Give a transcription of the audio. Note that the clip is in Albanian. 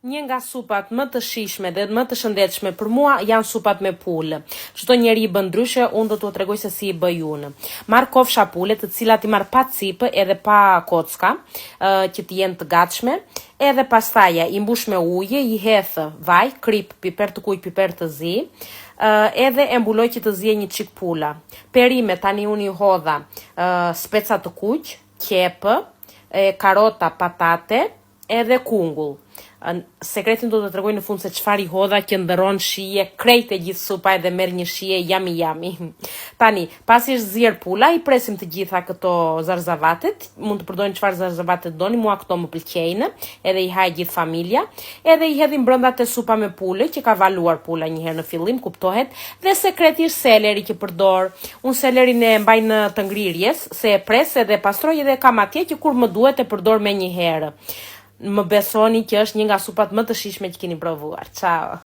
Një nga supat më të shijshme dhe më të shëndetshme për mua janë supat me pulë. Çdo njeri i bën ndryshe, unë do t'u tregoj se si i bëj unë. Marr kofsha pule, të cilat i marr pa cipë edhe pa kocka, që të jenë të gatshme, edhe pastaj i mbush me ujë, i hedh vaj, krip, piper të kuq, piper të zi, edhe e mbuloj që të zije një çik pula. Perime tani unë i hodha speca të kuq, qepë, karota, patate, edhe kungull. Sekretin do të tregoj në fund se çfarë i hodha që ndërron shije, krejt e gjithë supa edhe merr një shije yami. Tani, pasi është zier pula, i presim të gjitha këto zarzavatet, mund të përdorni çfarë zarzavate doni, mua këto më pëlqejnë, edhe i haj gjithë familja, edhe i hedhim brenda te supa me pulë që ka valuar pula një herë në fillim, kuptohet, dhe sekreti është seleri që përdor. Unë selerin e mbaj në të ngrirjes, se e pres edhe pastroj edhe kam atje që kur më duhet e përdor me një herë. Më besoni që është një nga supat më të shijshme që keni provuar. Ciao.